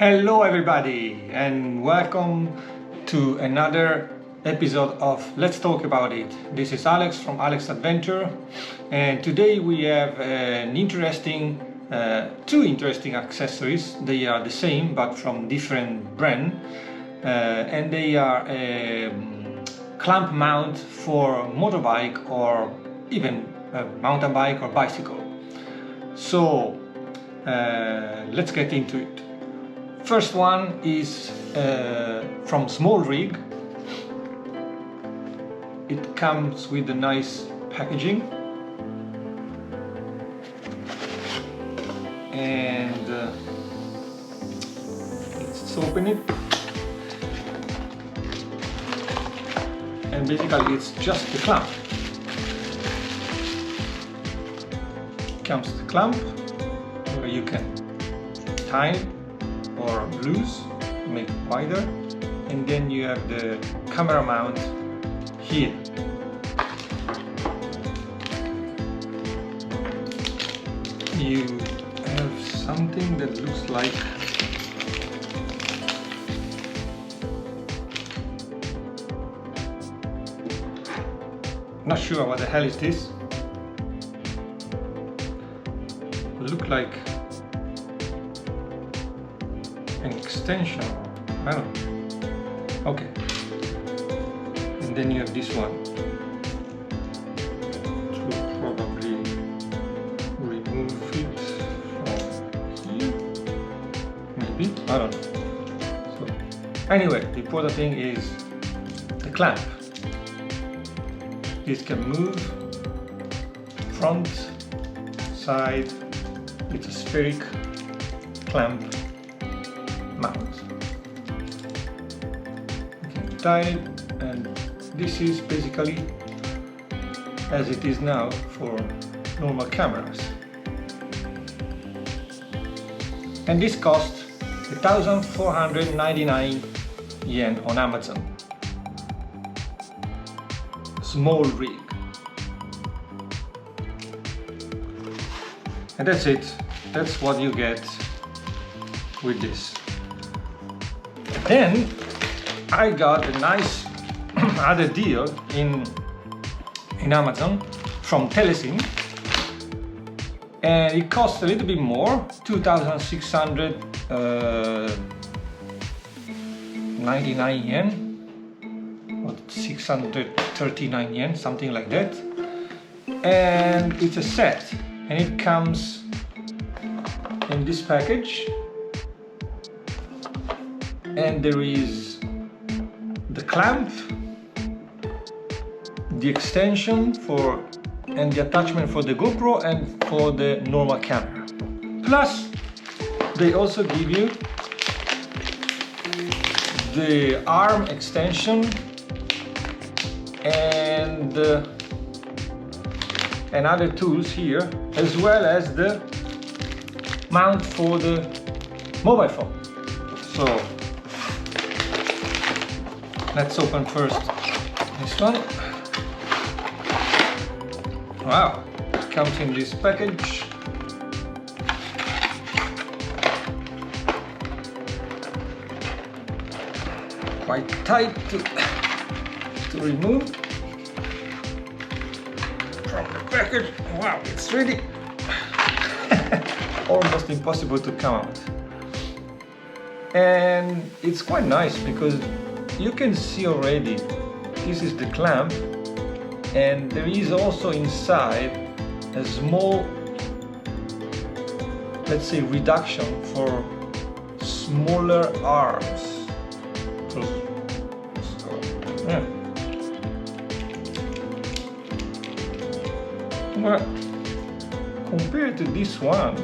Hello everybody and welcome to another episode of Let's Talk About It. This is Alex from Alex Adventure, and today we have two interesting accessories. They are the same but from different brand, and they are a clamp mount for motorbike or even a mountain bike or bicycle. So let's get into it. First one is from Smallrig. It comes with a nice packaging, and let's open it. And basically it's just the clamp. Comes the clamp where you can tie it or loose, make it wider, and then you have the camera mount here. You have something that looks like not sure what the hell is this. Look like an extension, I don't know. Okay, and then you have this one to probably remove it from here, maybe, I don't know. So anyway, the important thing is the clamp. This can move front, side. It's a spheric clamp mount. You can tie it, and this is basically as it is now for normal cameras. And this costs 1,499 yen on Amazon. Smallrig. And that's it. That's what you get with this. Then I got a nice other deal in Amazon from Telesin, and it cost a little bit more, 2,699 yen or 639 yen, something like that. And it's a set, and it comes in this package, and there is the clamp, the extension for and the attachment for the GoPro and for the normal camera. Plus they also give you the arm extension and other tools here, as well as the mount for the mobile phone. So let's open first this one. Wow, it comes in this package. Quite tight to remove from the package. Wow, it's really almost impossible to come out. And it's quite nice because you can see already this is the clamp, and there is also inside a small, let's say, reduction for smaller arms. So yeah. Well, compared to this one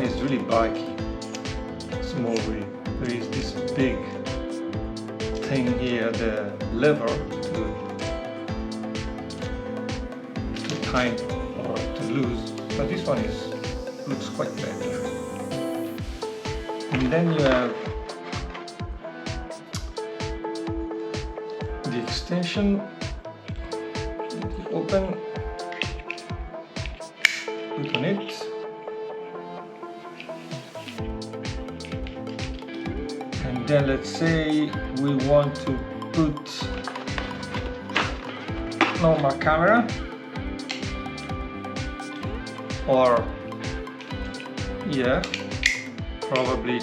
is really bulky. Smallrig. There is this big thing here, the lever to tighten or to loose, but this one looks quite better. And then you have the extension. Open, put on it, Then let's say we want to put normal camera, or yeah, probably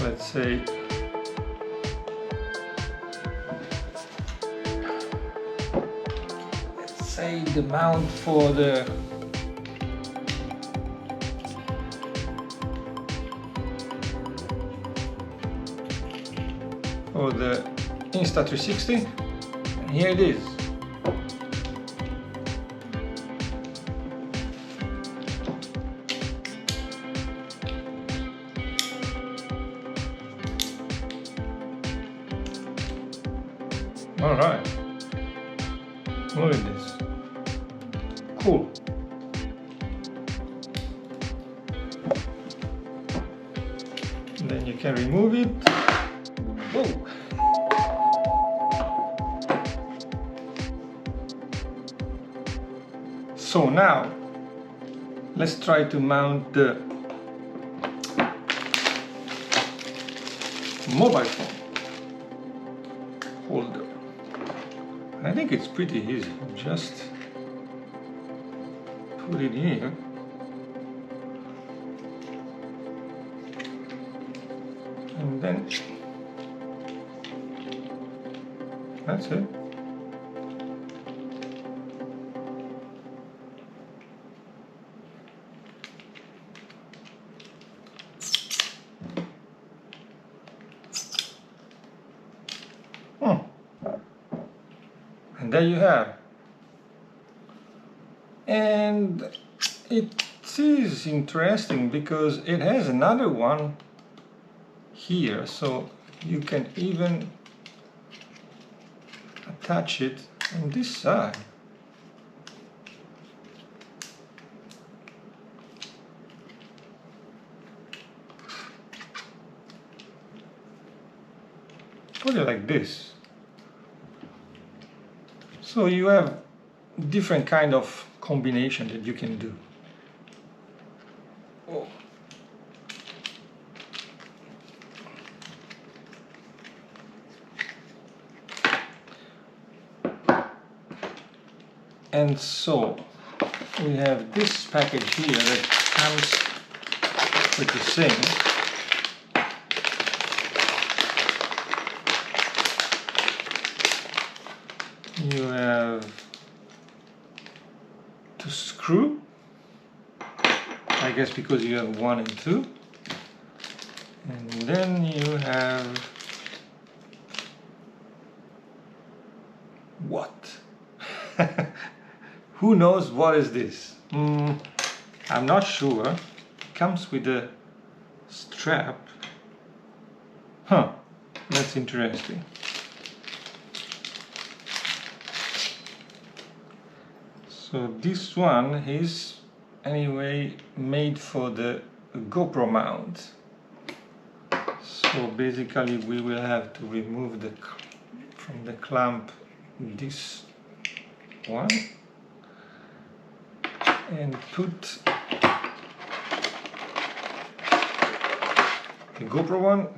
let's say the mount for the Insta360, and here it is. All right, look at this, cool. And then you can remove it. Whoa. So now let's try to mount the mobile phone holder. I think it's pretty easy. Just put it here. And then that's it. And there you have. And it is interesting because it has another one here, so you can even attach it on this side. Put it like this. So you have different kind of combination that you can do. Oh. And so we have this package here that comes with the same. You have to screw, I guess because you have 1 and 2, and then you have what? Who knows what is this? I'm not sure. It comes with a strap. Huh, that's interesting. So this one is anyway made for the GoPro mount. So basically we will have to remove from the clamp this one and put the GoPro one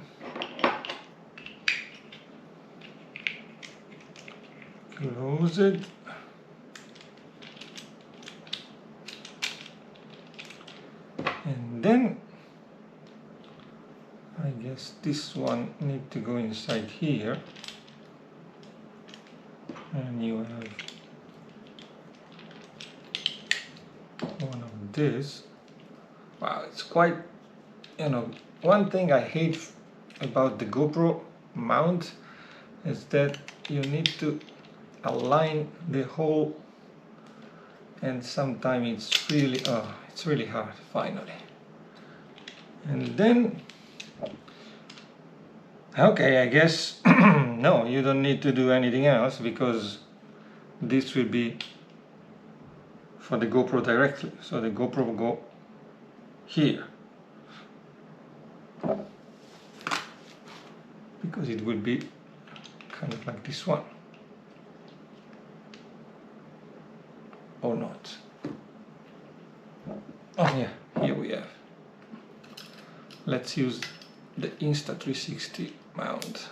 close it. And then I guess this one needs to go inside here, and you have one of this. Wow, it's quite, one thing I hate about the GoPro mount is that you need to align the whole, and sometimes it's really hard finally. And then okay, I guess no, you don't need to do anything else because this will be for the GoPro directly, so the GoPro will go here because it will be kind of like this one, or not. Oh yeah, here we have. Let's use the Insta360 mount.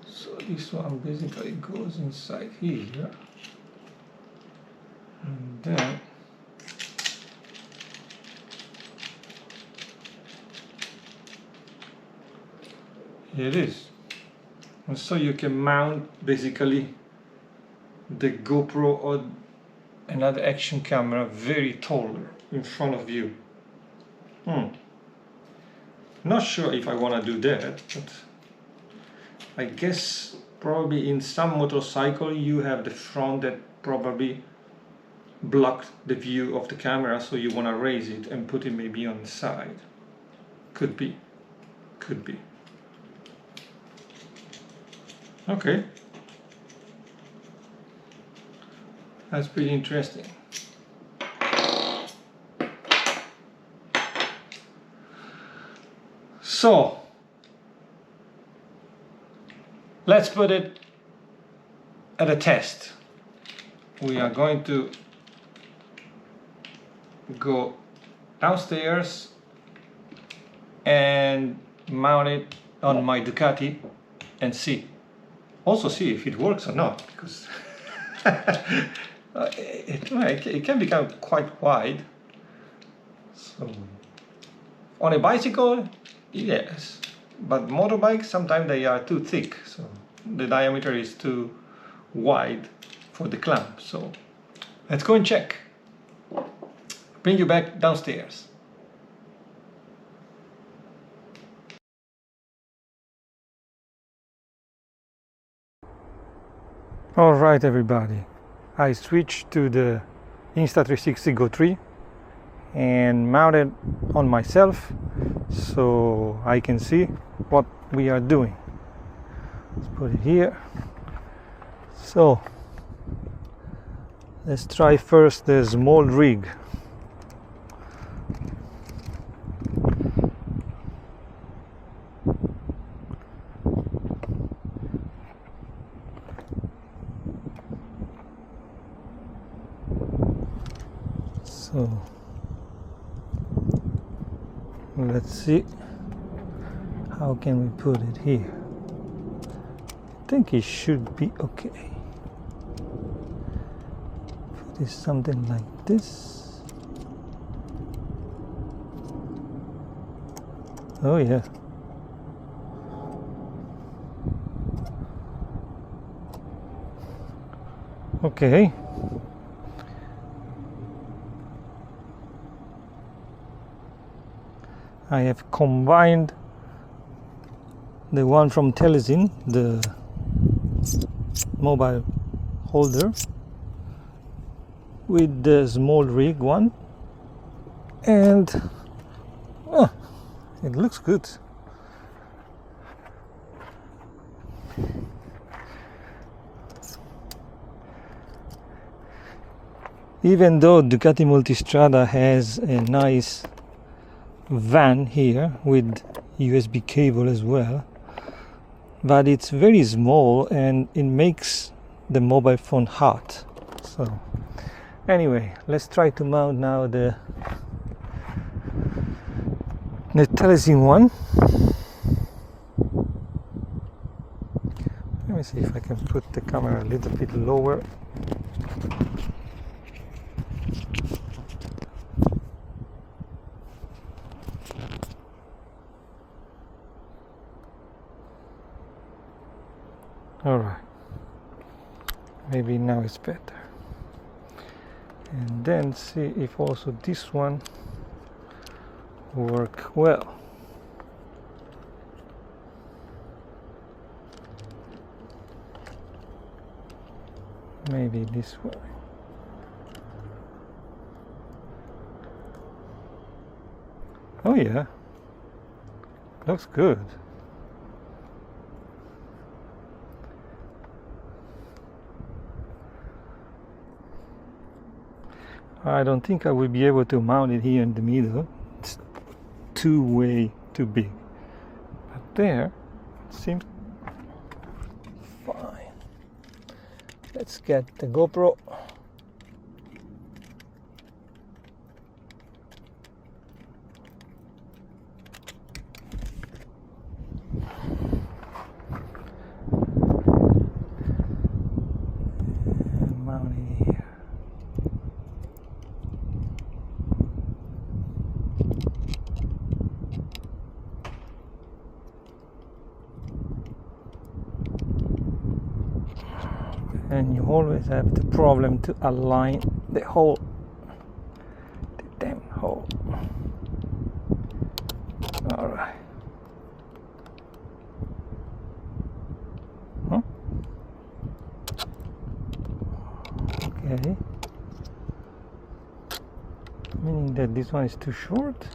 So this one basically goes inside here, and then here it is. And so you can mount basically the GoPro or another action camera very tall in front of you. Not sure if I want to do that, but I guess probably in some motorcycle you have the front that probably blocked the view of the camera, so you want to raise it and put it maybe on the side. Could be. Okay. That's pretty interesting. So, let's put it at a test. We are going to go downstairs and mount it on my Ducati and see. Also see if it works or not, because it can become quite wide. So on a bicycle, yes, but motorbikes sometimes they are too thick, so the diameter is too wide for the clamp. So let's go and check. Bring you back downstairs. Alright everybody, I switched to the Insta360 Go 3 and mounted on myself so I can see what we are doing. Let's put it here. So let's try first the Smallrig. So let's see how can we put it here. I think it should be okay. Put it something like this. Oh yeah. Okay. I have combined the one from Telesin, the mobile holder, with the Smallrig one, and it looks good. Even though Ducati Multistrada has a nice van here with USB cable as well, but it's very small and it makes the mobile phone hot. So anyway, let's try to mount now the Telesin one. Let me see if I can put the camera a little bit lower. Alright, maybe now it's better. And then see if also this one work well. Maybe this way. Oh yeah, looks good. I don't think I will be able to mount it here in the middle. It's way too big. But there, it seems fine. Let's get the GoPro. Mount it here. And you always have the problem to align the hole, the damn hole. All right. Huh? Okay. Meaning that this one is too short?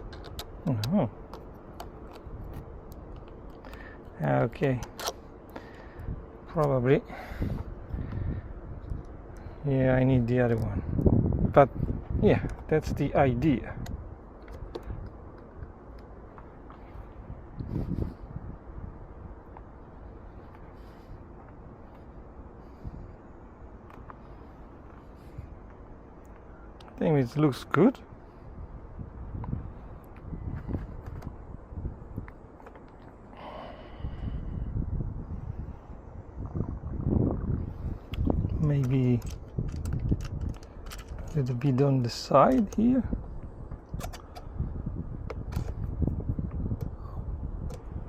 Uh-huh. Okay. Probably. Yeah, I need the other one. But yeah, that's the idea. I think it looks good. Maybe a little bit on the side here.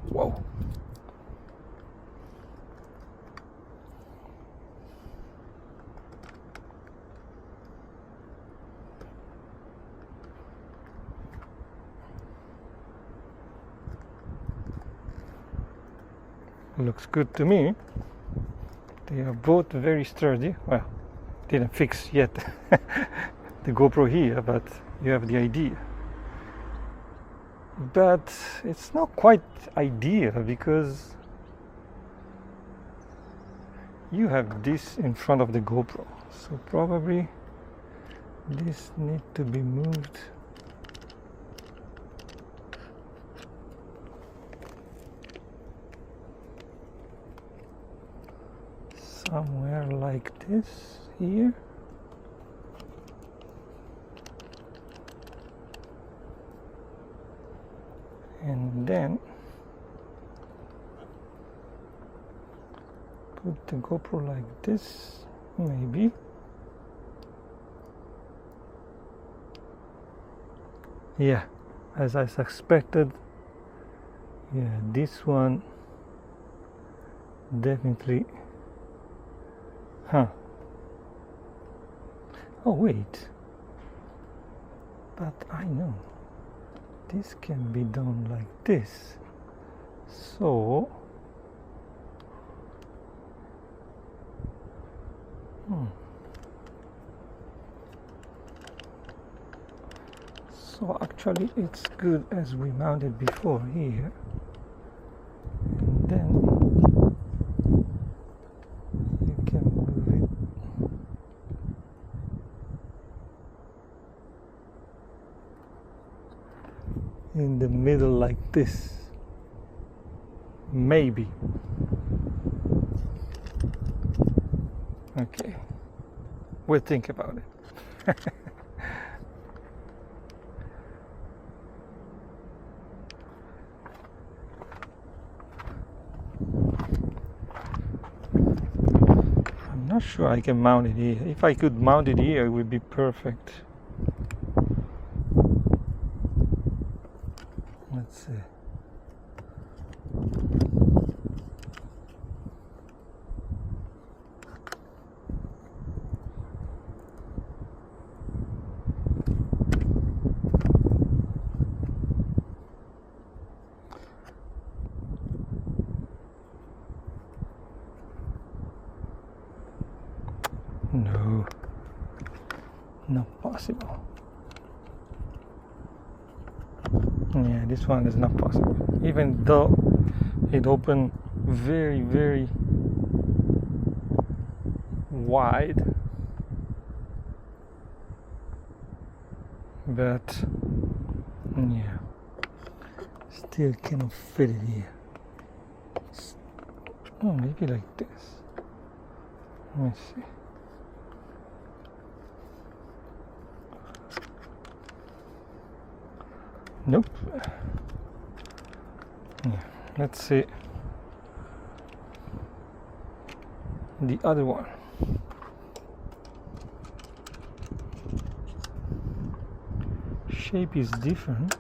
Whoa. Looks good to me. They are both very sturdy. Well, didn't fix yet the GoPro here, but you have the idea. But it's not quite ideal because you have this in front of the GoPro, so probably this needs to be moved. Somewhere like this here. And then put the GoPro like this, maybe. Yeah, as I suspected. Yeah, this one definitely. Huh. Oh wait, but I know this can be done like this, so so actually it's good as we mounted before here, and then you can move it in the middle like this, maybe. Okay, we'll think about it. I'm not sure I can mount it here. If I could mount it here, it would be perfect. Let's see. No, not possible. Yeah, this one is not possible. Even though it opened very, very wide, but yeah, still cannot fit it here. Oh, maybe like this. Let me see. Nope. Yeah, let's see the other one. Shape is different.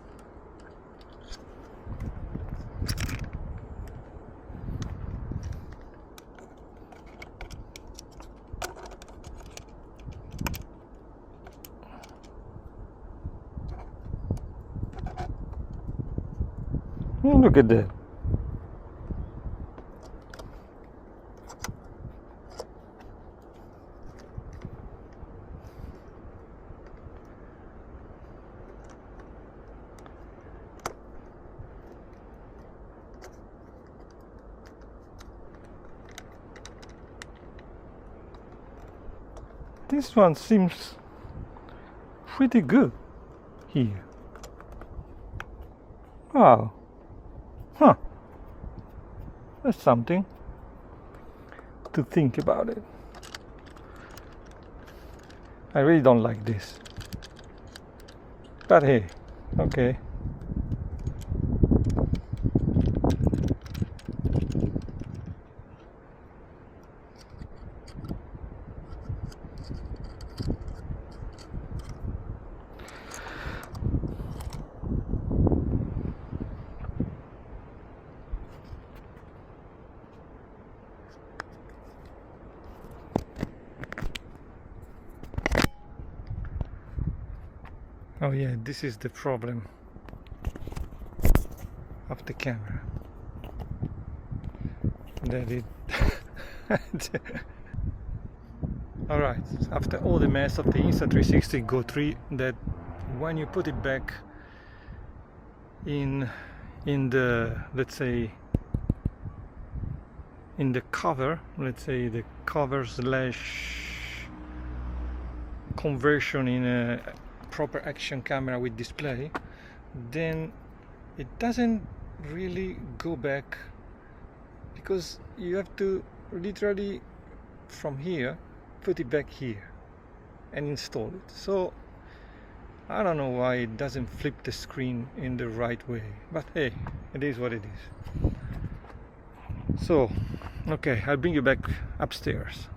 Look at that. This one seems pretty good here. Wow. Huh. That's something to think about it. I really don't like this. But hey, okay. Oh yeah, this is the problem of the camera. That it Alright, after all the mess of the Insta360 Go 3, that when you put it back in the, let's say, in the cover, let's say the cover slash conversion in a proper action camera with display, then it doesn't really go back, because you have to literally from here put it back here and install it. So I don't know why it doesn't flip the screen in the right way, but hey, it is what it is. So okay, I'll bring you back upstairs.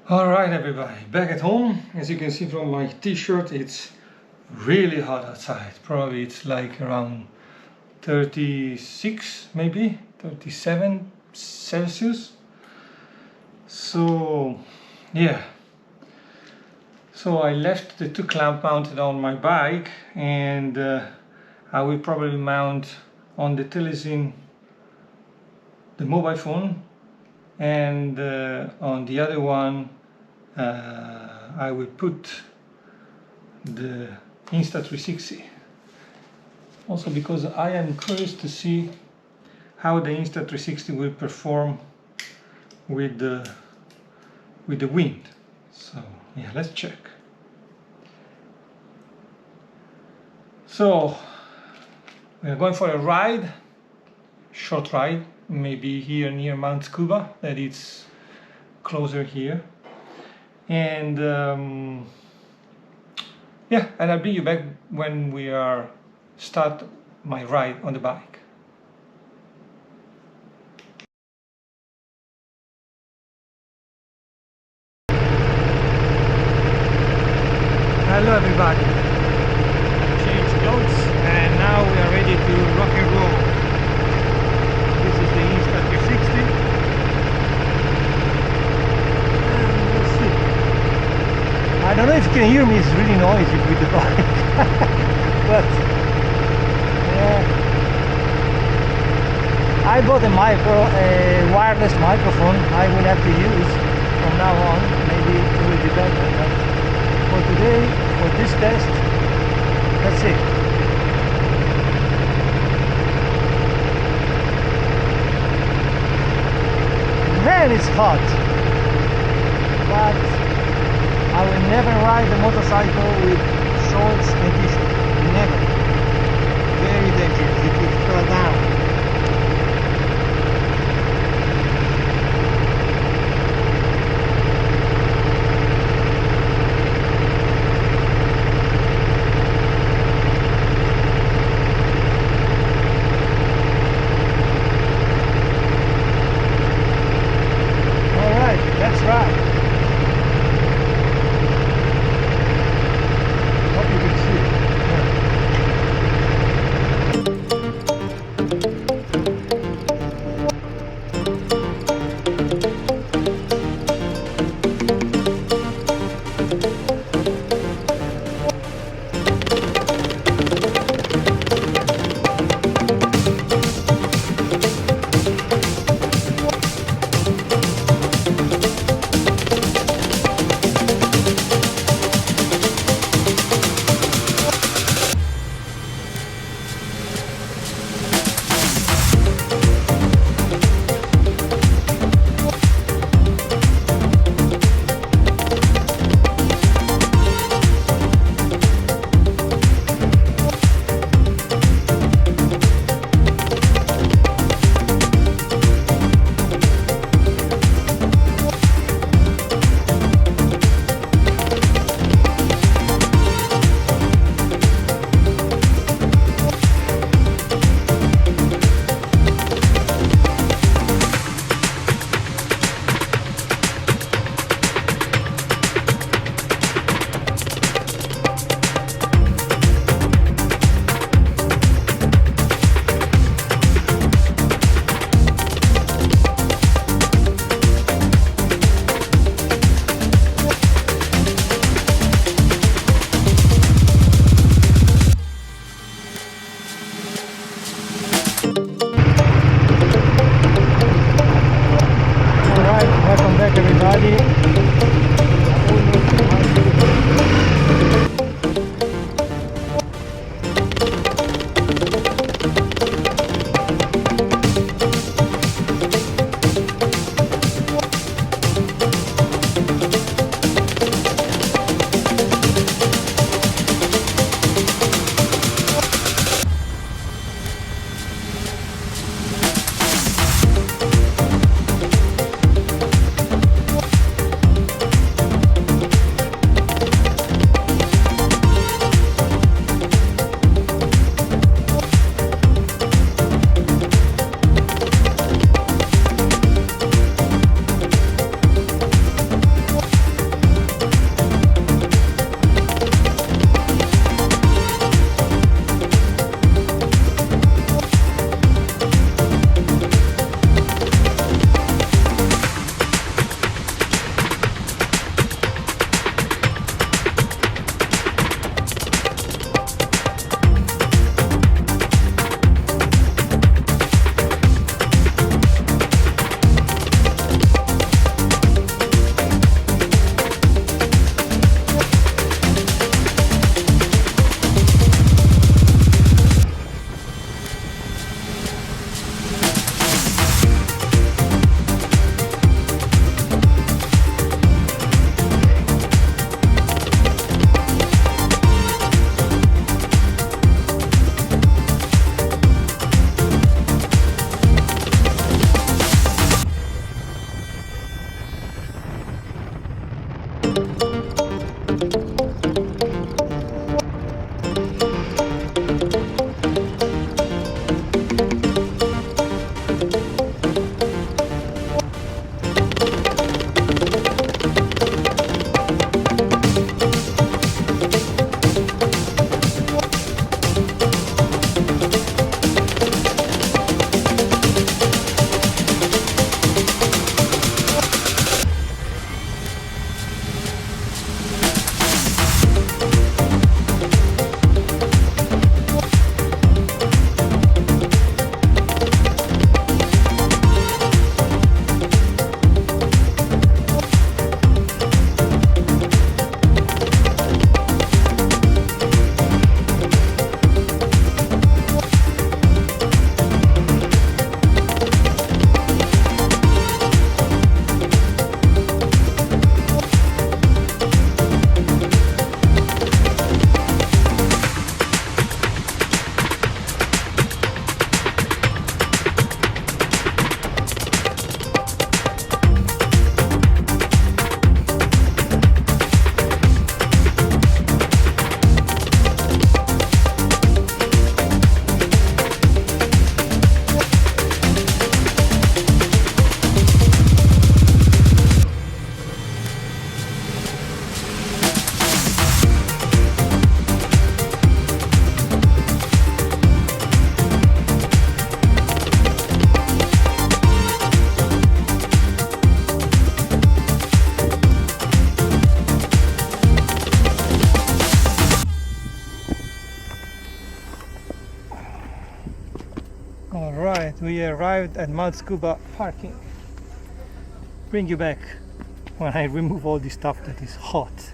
Alright everybody, back at home. As you can see from my t-shirt, it's really hot outside. Probably it's like around 36, maybe 37 Celsius. So yeah, so I left the 2 clamp mounted on my bike, and I will probably mount on the Telesin, the mobile phone, and on the other one I will put the Insta360, also because I am curious to see how the Insta360 will perform with the wind. So yeah, let's check. So we are going for a ride, short ride, maybe here near Mount Scuba, that is closer here, and yeah, and I'll bring you back when we are start my ride on the bike. Hello everybody, I've changed clothes and now we are ready to rock and roll. This is the Insta360 and we'll see. I don't know if you can hear me, it's really noisy with the bike. But yeah, I bought a wireless microphone I will have to use from now on. Maybe it will be better, but for today, for this test, let's see. Man, it's hot, but I will never ride a motorcycle with shorts and t-shirt. Never. Very dangerous. It will fall down. we arrived at Mount Scuba parking. Bring you back when I remove all this stuff that is hot.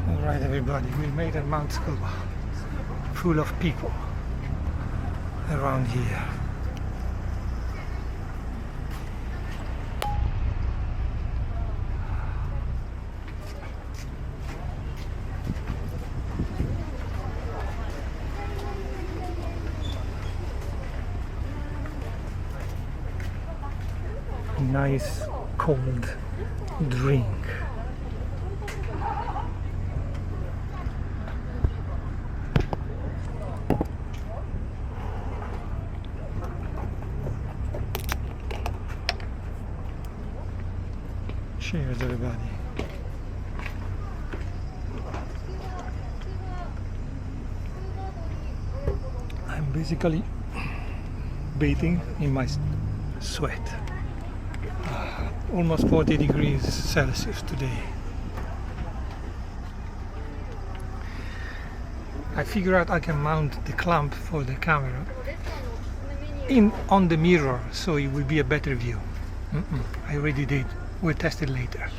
Alright everybody, we made it Mount Scuba. Full of people around here. Nice cold drink. Cheers everybody. I'm basically bathing in my sweat. Almost 40 degrees Celsius today. I figured out I can mount the clamp for the camera on the mirror, so it will be a better view. I already did. We'll test it later.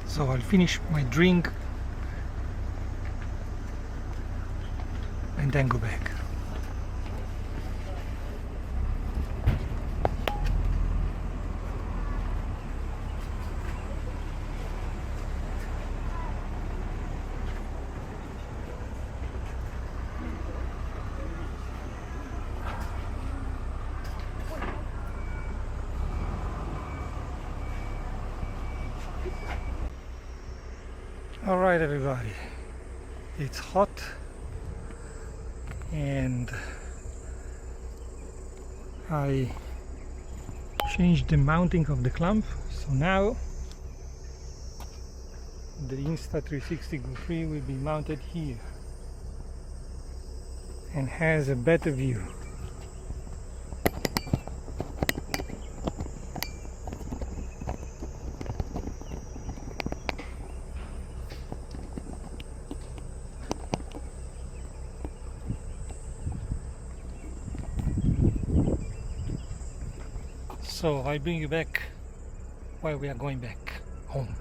So I'll finish my drink and then go back. Alright everybody, it's hot and I changed the mounting of the clamp, so now the Insta360 Go 3 will be mounted here and has a better view. So I bring you back while we are going back home.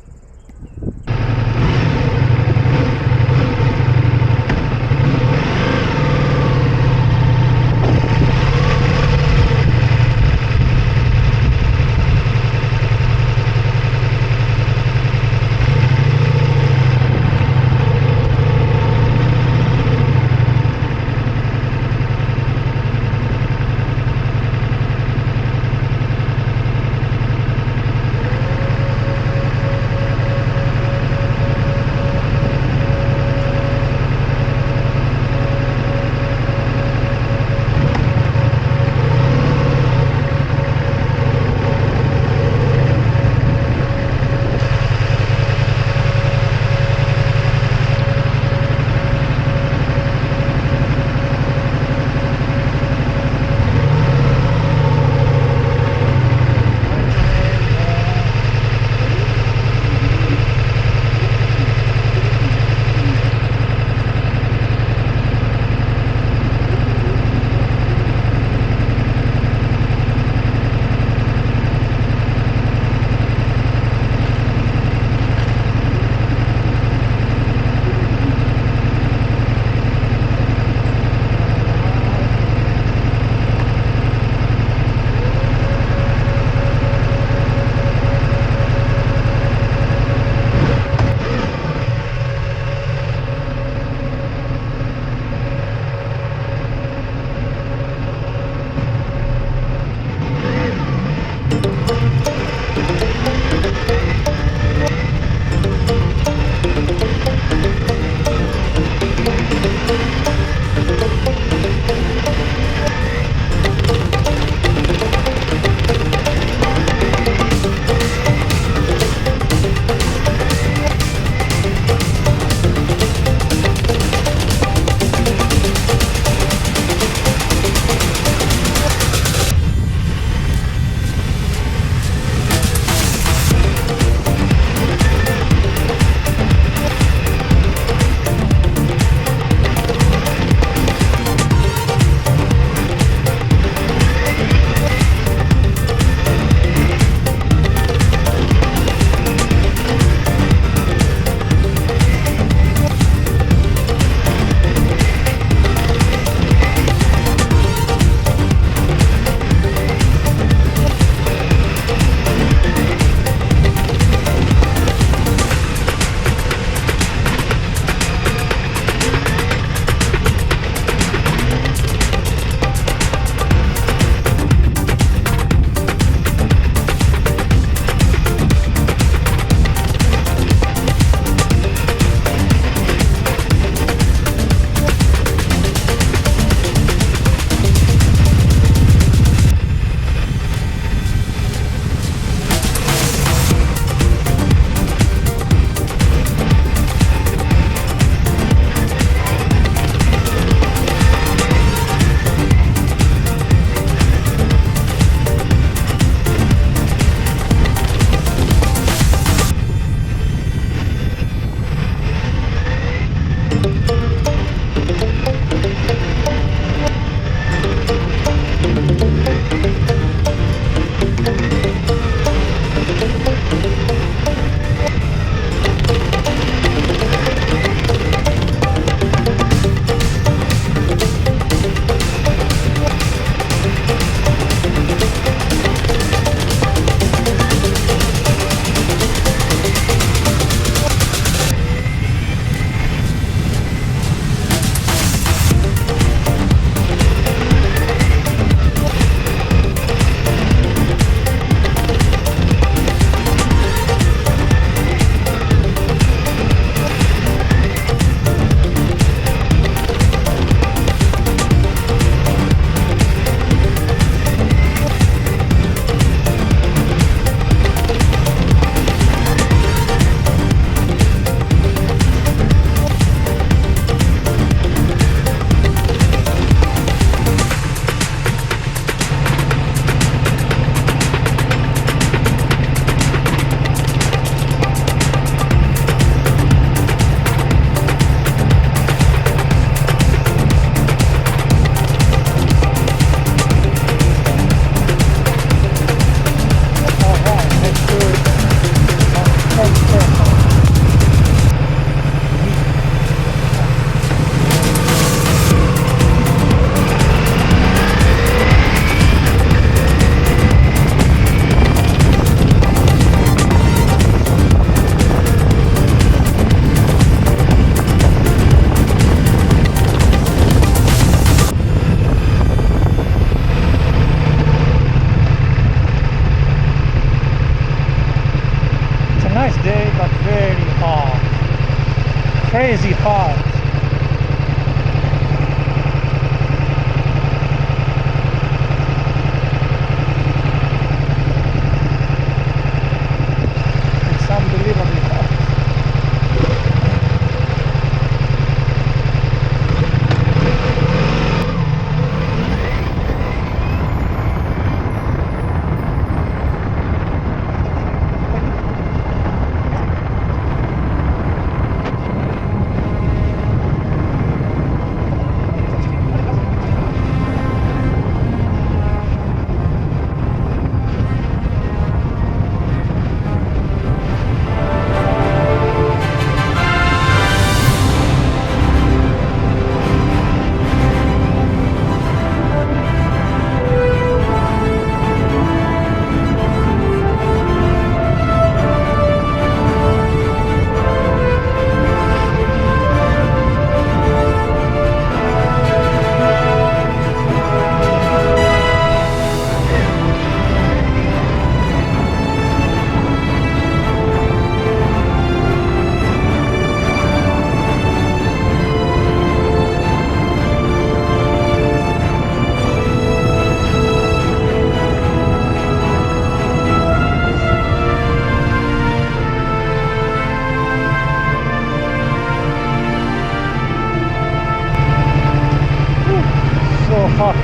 hot.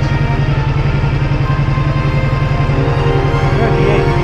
38.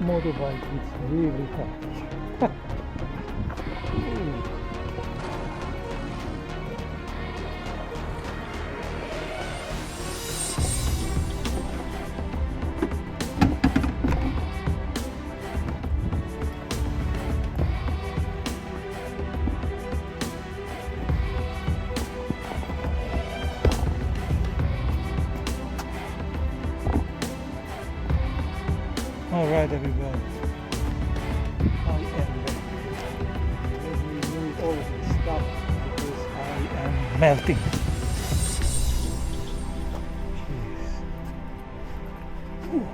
motorbike is really heavy. Alright everybody, I am ready. Let me remove all of this stuff because I am melting. Jeez. Ooh.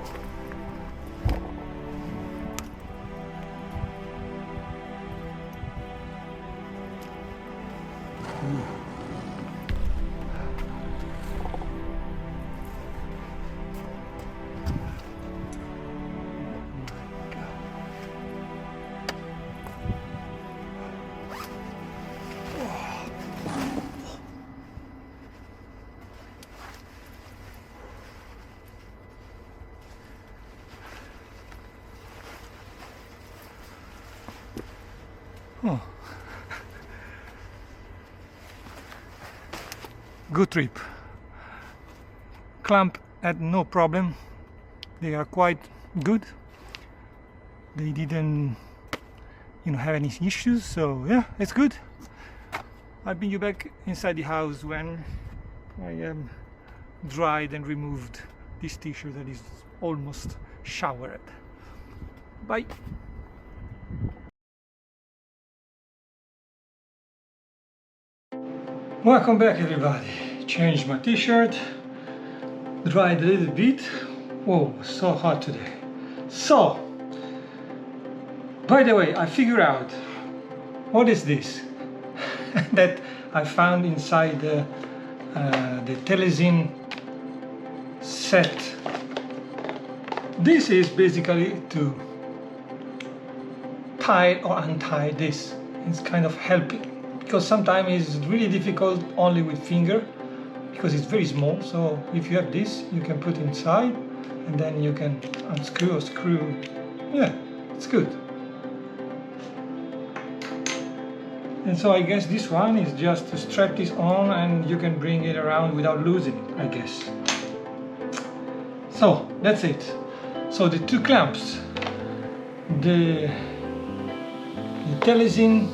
Oh. Good trip. Clamp had no problem. They are quite good. They didn't, have any issues. So yeah, it's good. I'll bring you back inside the house when I am dried and removed this t-shirt that is almost showered. Bye. Welcome back everybody. Changed my t-shirt, dried a little bit. Whoa, so hot today. So, by the way, I figured out what is this that I found inside the Telesin set. This is basically to tie or untie this. It's kind of helping. Because sometimes it's really difficult only with finger because it's very small. So if you have this, you can put inside and then you can unscrew or screw. Yeah, it's good. And so I guess this one is just to strap this on and you can bring it around without losing it, I guess. So that's it. So the two clamps, the Telesin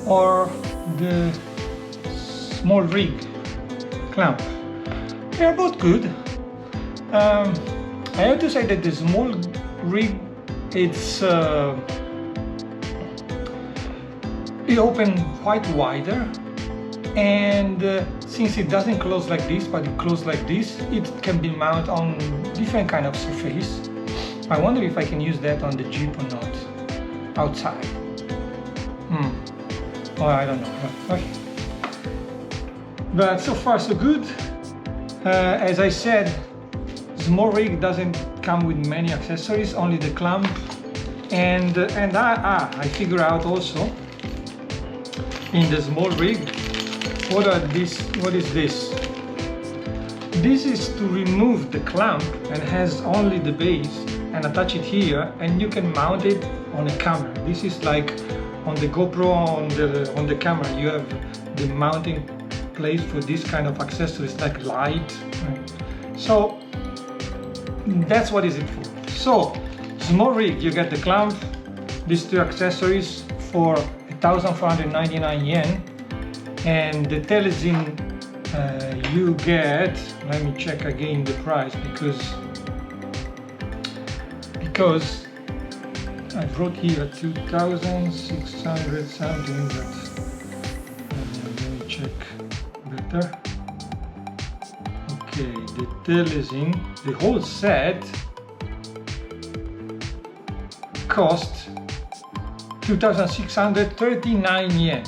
or the Smallrig clamp. They are both good. I have to say that the Smallrig, it opens quite wider, and since it doesn't close like this, but it closes like this, it can be mounted on different kind of surface. I wonder if I can use that on the Jeep or not, outside. Oh, I don't know. Okay. But so far so good. As I said, Smallrig doesn't come with many accessories, only the clamp. And I figured out also in the Smallrig what is this? This is to remove the clamp and has only the base and attach it here, and you can mount it on a camera. This is like on the GoPro, on the camera, you have the mounting place for this kind of accessories like light. Right? So that's what is it for. So Smallrig, you get the clamp, these two accessories for 1,499 yen, and the Telesin you get, let me check again the price because I brought here 2,600 something, but let me check better. Okay, the Telesin, the whole set cost 2,639 yen.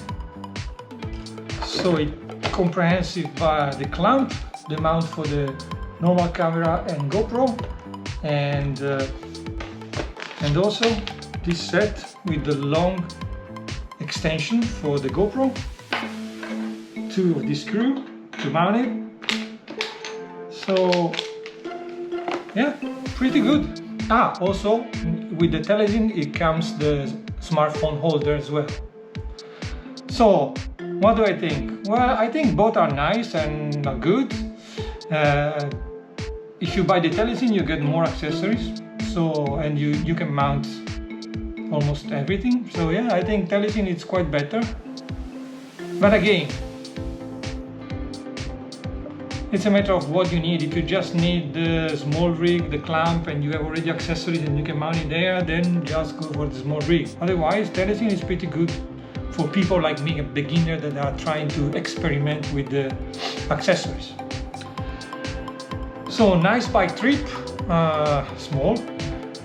So it comprehensive by the clamp, the mount for the normal camera and GoPro, and also this set with the long extension for the GoPro, two of this screw to mount it. So yeah, pretty good. Also with the Telesin it comes the smartphone holder as well. So what do I think? Well, I think both are nice and are good. If you buy the Telesin you get more accessories, and you can mount almost everything. So yeah, I think Telesin is quite better. But again, it's a matter of what you need. If you just need the Smallrig, the clamp, and you have already accessories and you can mount it there, then just go for the Smallrig. Otherwise, Telesin is pretty good for people like me, a beginner that are trying to experiment with the accessories. So nice bike trip, small,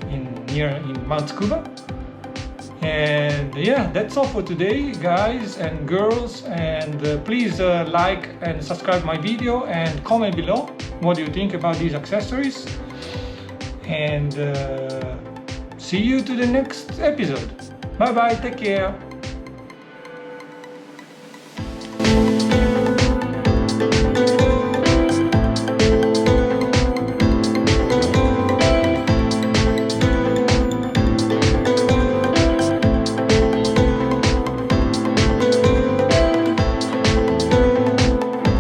in Mount Scuba. And yeah, that's all for today, guys and girls, and please like and subscribe my video and comment below what do you think about these accessories, and see you to the next episode. Bye bye, take care.